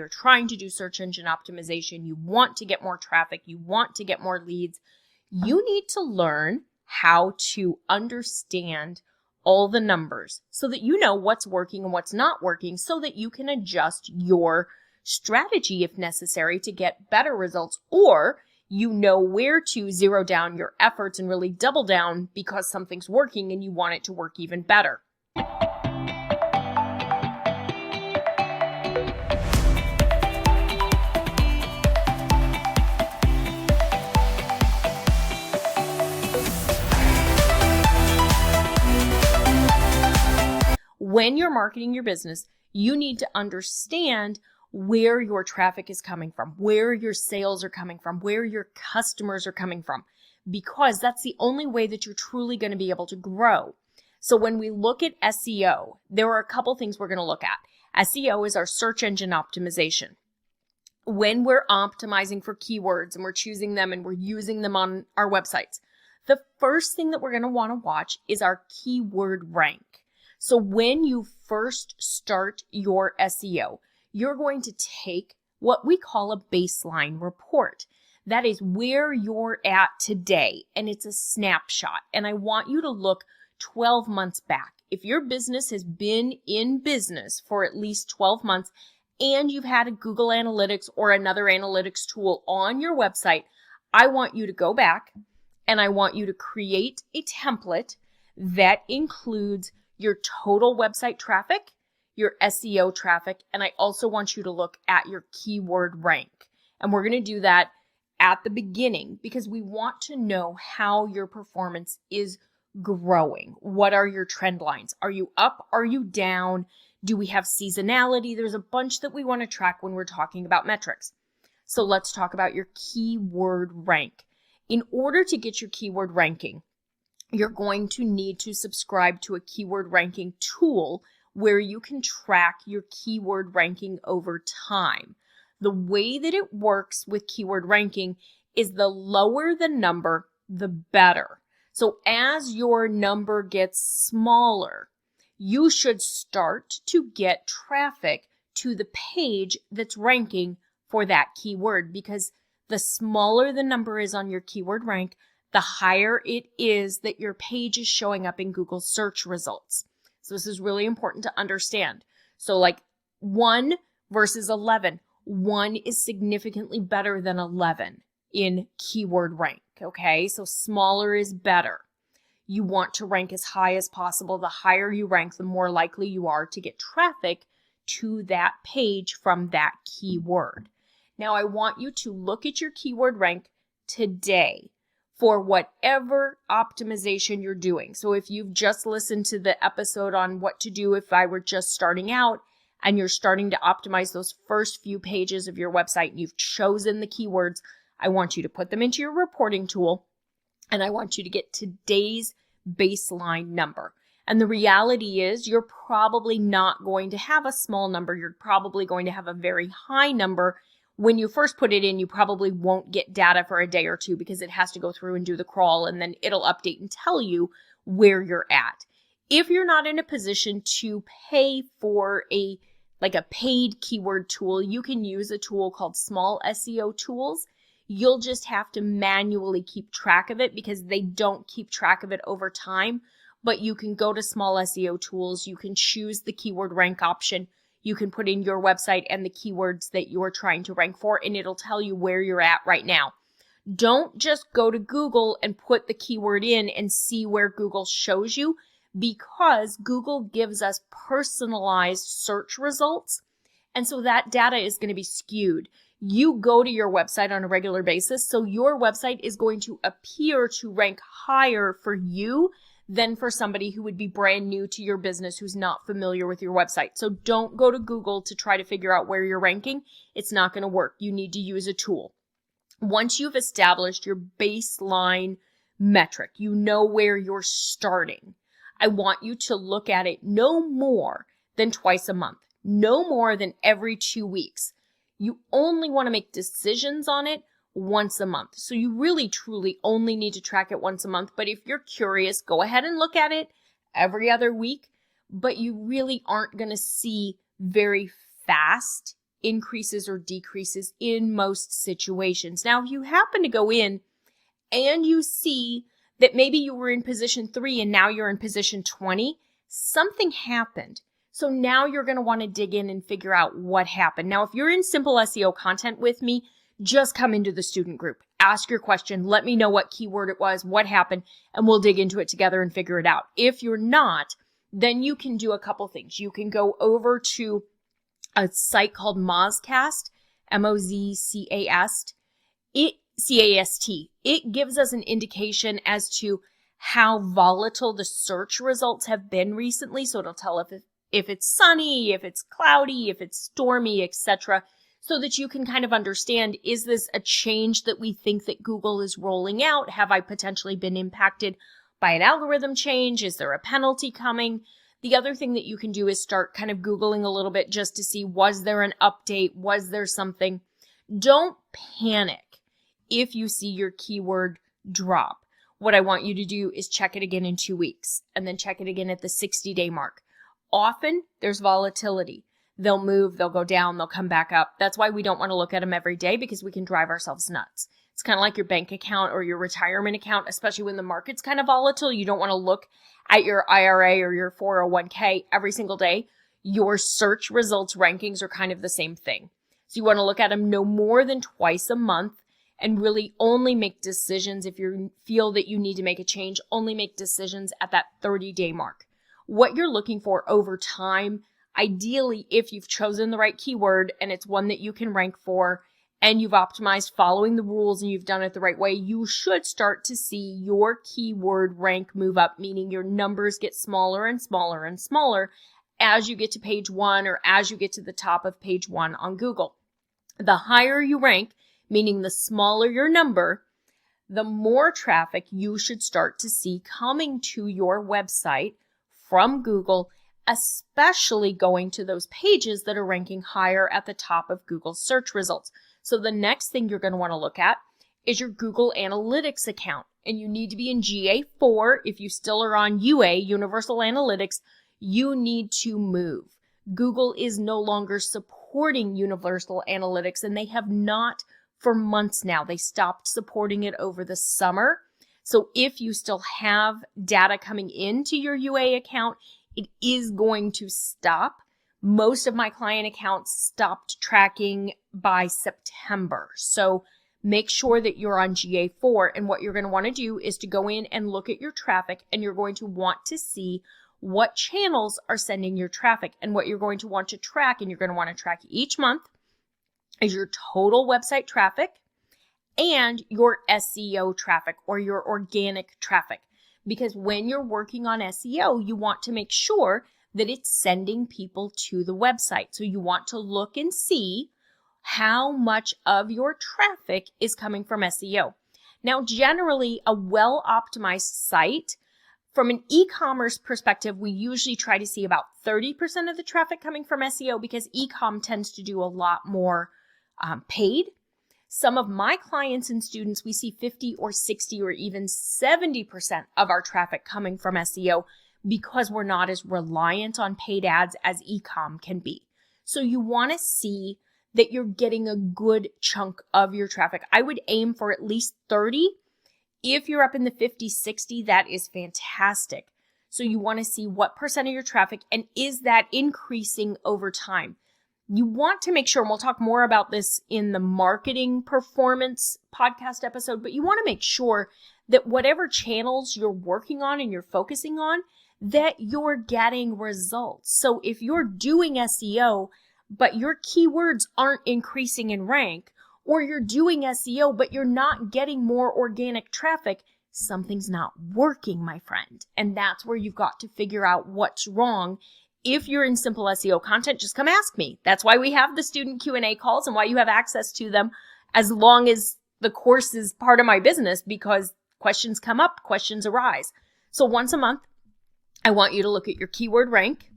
you're trying to do search engine optimization, you want to get more traffic, you want to get more leads, you need to learn how to understand all the numbers so that you know what's working and what's not working, so that you can adjust your strategy if necessary to get better results, or you know where to zero down your efforts and really double down because something's working and you want it to work even better. When you're marketing your business, you need to understand where your traffic is coming from, where your sales are coming from, where your customers are coming from, because that's the only way that you're truly going to be able to grow. So when we look at SEO, there are a couple things we're going to look at. SEO is our search engine optimization. When we're optimizing for keywords and we're choosing them and we're using them on our websites, the first thing that we're going to want to watch is our keyword rank. So when you first start your SEO, you're going to take what we call a baseline report. That is where you're at today, and it's a snapshot. And I want you to look 12 months back. If your business has been in business for at least 12 months and you've had a Google Analytics or another analytics tool on your website, I want you to go back and I want you to create a template that includes your total website traffic, your SEO traffic, and I also want you to look at your keyword rank. And we're going to do that at the beginning because we want to know how your performance is growing. What are your trend lines? Are you up? Are you down? Do we have seasonality? There's a bunch that we want to track when we're talking about metrics. So let's talk about your keyword rank. In order to get your keyword ranking, you're going to need to subscribe to a keyword ranking tool where you can track your keyword ranking over time. The way that it works with keyword ranking is the lower the number, the better. So as your number gets smaller, you should start to get traffic to the page that's ranking for that keyword, because the smaller the number is on your keyword rank, the higher it is that your page is showing up in Google search results. So this is really important to understand. So like 1 versus 11, 1 is significantly better than 11 in keyword rank, okay? So smaller is better. You want to rank as high as possible. The higher you rank, the more likely you are to get traffic to that page from that keyword. Now I want you to look at your keyword rank today for whatever optimization you're doing. So if you've just listened to the episode on what to do if I were just starting out and you're starting to optimize those first few pages of your website and you've chosen the keywords, I want you to put them into your reporting tool and I want you to get today's baseline number. And the reality is you're probably not going to have a small number. You're probably going to have a very high number. When you first put it in, you probably won't get data for a day or two because it has to go through and do the crawl and then it'll update and tell you where you're at. If you're not in a position to pay for a paid keyword tool, you can use a tool called Small SEO Tools. You'll just have to manually keep track of it because they don't keep track of it over time. But you can go to Small SEO Tools. You can choose the keyword rank option. You can put in your website and the keywords that you're trying to rank for, and it'll tell you where you're at right now. Don't just go to Google and put the keyword in and see where Google shows you, because Google gives us personalized search results. And so that data is going to be skewed. You go to your website on a regular basis, so your website is going to appear to rank higher for you than for somebody who would be brand new to your business who's not familiar with your website. So don't go to Google to try to figure out where you're ranking. It's not going to work. You need to use a tool. Once you've established your baseline metric, you know where you're starting. I want you to look at it no more than twice a month, no more than every 2 weeks. You only want to make decisions on it once a month. So you really, truly only need to track it once a month. But if you're curious, go ahead and look at it every other week. But you really aren't going to see very fast increases or decreases in most situations. Now, if you happen to go in and you see that maybe you were in position 3 and now you're in position 20, something happened. So now you're going to want to dig in and figure out what happened. Now, if you're in simple SEO content with me, just come into the student group, ask your question, let me know what keyword it was, what happened, and we'll dig into it together and figure it out. If you're not, then you can do a couple things. You can go over to a site called Mozcast, Mozcast. C-A-S-T. It gives us an indication as to how volatile the search results have been recently. So it'll tell if it's sunny, if it's cloudy, if it's stormy, etc. So that you can kind of understand, is this a change that we think that Google is rolling out? Have I potentially been impacted by an algorithm change? Is there a penalty coming? The other thing that you can do is start kind of Googling a little bit just to see, was there an update? Was there something? Don't panic if you see your keyword drop. What I want you to do is check it again in 2 weeks and then check it again at the 60-day mark. Often there's volatility. They'll move, they'll go down, they'll come back up. That's why we don't want to look at them every day, because we can drive ourselves nuts. It's kind of like your bank account or your retirement account, especially when the market's kind of volatile. You don't want to look at your IRA or your 401k every single day. Your search results rankings are kind of the same thing. So you want to look at them no more than twice a month, and really only make decisions if you feel that you need to make a change, only make decisions at that 30-day mark. What you're looking for over time, ideally, if you've chosen the right keyword and it's one that you can rank for and you've optimized following the rules and you've done it the right way, you should start to see your keyword rank move up, meaning your numbers get smaller and smaller and smaller as you get to page 1 or as you get to the top of page 1 on Google. The higher you rank, meaning the smaller your number, the more traffic you should start to see coming to your website from Google, especially going to those pages that are ranking higher at the top of Google's search results. So the next thing you're going to want to look at is your Google Analytics account. And you need to be in GA4. If you still are on UA, Universal Analytics, you need to move. Google is no longer supporting Universal Analytics, and they have not for months now. They stopped supporting it over the summer. So if you still have data coming into your UA account, it is going to stop. Most of my client accounts stopped tracking by September. So make sure that you're on GA4. And what you're going to want to do is to go in and look at your traffic, and you're going to want to see what channels are sending your traffic. And what you're going to want to track, and you're going to want to track each month, is your total website traffic and your SEO traffic, or your organic traffic. Because when you're working on SEO, you want to make sure that it's sending people to the website. So you want to look and see how much of your traffic is coming from SEO. Now, generally, a well-optimized site, from an e-commerce perspective, we usually try to see about 30% of the traffic coming from SEO, because e-com tends to do a lot more paid. Some of my clients and students, we see 50 or 60 or even 70% of our traffic coming from SEO, because we're not as reliant on paid ads as e-com can be. So you want to see that you're getting a good chunk of your traffic. I would aim for at least 30. If you're up in the 50, 60, that is fantastic. So you want to see what percent of your traffic, and is that increasing over time? You want to make sure, and we'll talk more about this in the marketing performance podcast episode, but you want to make sure that whatever channels you're working on and you're focusing on, that you're getting results. So if you're doing SEO, but your keywords aren't increasing in rank, or you're doing SEO, but you're not getting more organic traffic, something's not working, my friend. And that's where you've got to figure out what's wrong. If you're in simple SEO content, just come ask me. That's why we have the student Q&A calls and why you have access to them as long as the course is part of my business, because questions come up, questions arise. So once a month, I want you to look at your keyword rank.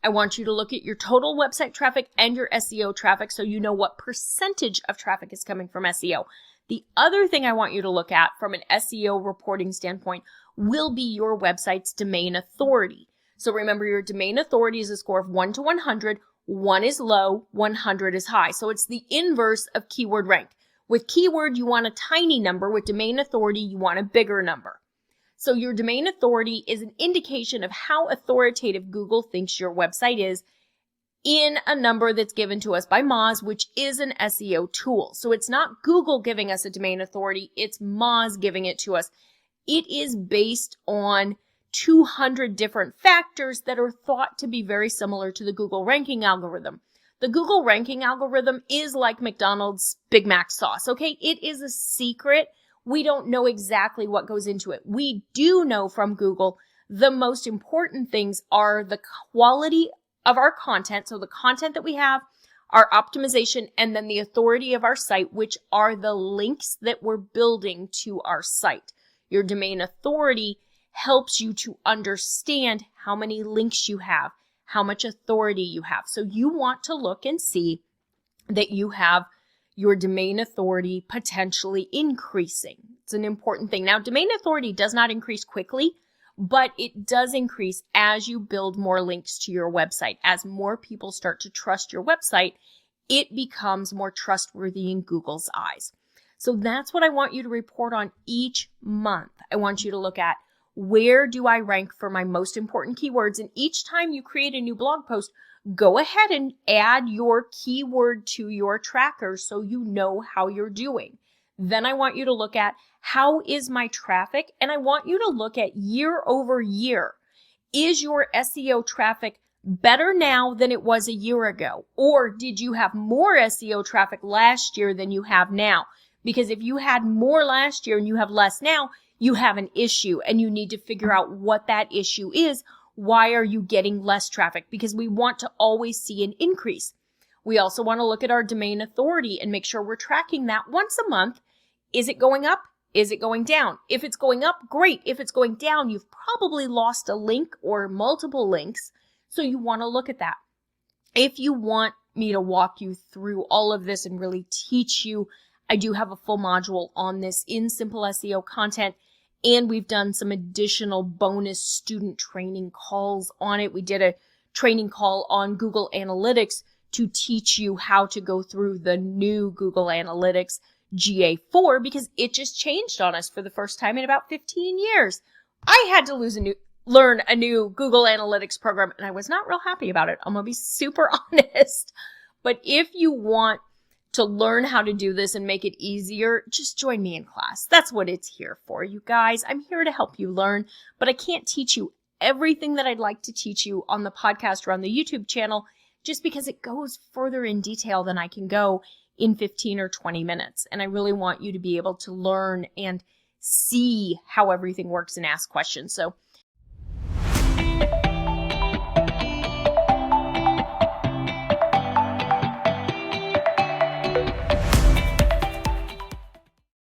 I want you to look at your total website traffic and your SEO traffic, so you know what percentage of traffic is coming from SEO. The other thing I want you to look at from an SEO reporting standpoint will be your website's domain authority. So remember, your domain authority is a score of 1 to 100. 1 is low, 100 is high. So it's the inverse of keyword rank. With keyword, you want a tiny number. With domain authority, you want a bigger number. So your domain authority is an indication of how authoritative Google thinks your website is in a number that's given to us by Moz, which is an SEO tool. So it's not Google giving us a domain authority, it's Moz giving it to us. It is based on 200 different factors that are thought to be very similar to the Google ranking algorithm. The Google ranking algorithm is like McDonald's Big Mac sauce, okay? It is a secret. We don't know exactly what goes into it. We do know from Google the most important things are the quality of our content, so the content that we have, our optimization, and then the authority of our site, which are the links that we're building to our site. Your domain authority helps you to understand how many links you have, how much authority you have. So you want to look and see that you have your domain authority potentially increasing. It's an important thing. Now, domain authority does not increase quickly, but it does increase as you build more links to your website. As more people start to trust your website, it becomes more trustworthy in Google's eyes. So that's what I want you to report on each month. I want you to look at, where do I rank for my most important keywords? And each time you create a new blog post, go ahead and add your keyword to your tracker so you know how you're doing. Then I want you to look at, how is my traffic? And I want you to look at year over year. Is your SEO traffic better now than it was a year ago? Or did you have more SEO traffic last year than you have now? Because if you had more last year and you have less now, you have an issue and you need to figure out what that issue is. Why are you getting less traffic? Because we want to always see an increase. We also want to look at our domain authority and make sure we're tracking that once a month. Is it going up? Is it going down? If it's going up, great. If it's going down, you've probably lost a link or multiple links. So you want to look at that. If you want me to walk you through all of this and really teach you, I do have a full module on this in Simple SEO content. And we've done some additional bonus student training calls on it. We did a training call on Google Analytics to teach you how to go through the new Google Analytics GA4 because it just changed on us for the first time in about 15 years. I had to learn a new Google Analytics program, and I was not real happy about it. I'm going to be super honest. But if you want to learn how to do this and make it easier, just join me in class. That's what it's here for, you guys. I'm here to help you learn, but I can't teach you everything that I'd like to teach you on the podcast or on the YouTube channel just because it goes further in detail than I can go in 15 or 20 minutes. And I really want you to be able to learn and see how everything works and ask questions. So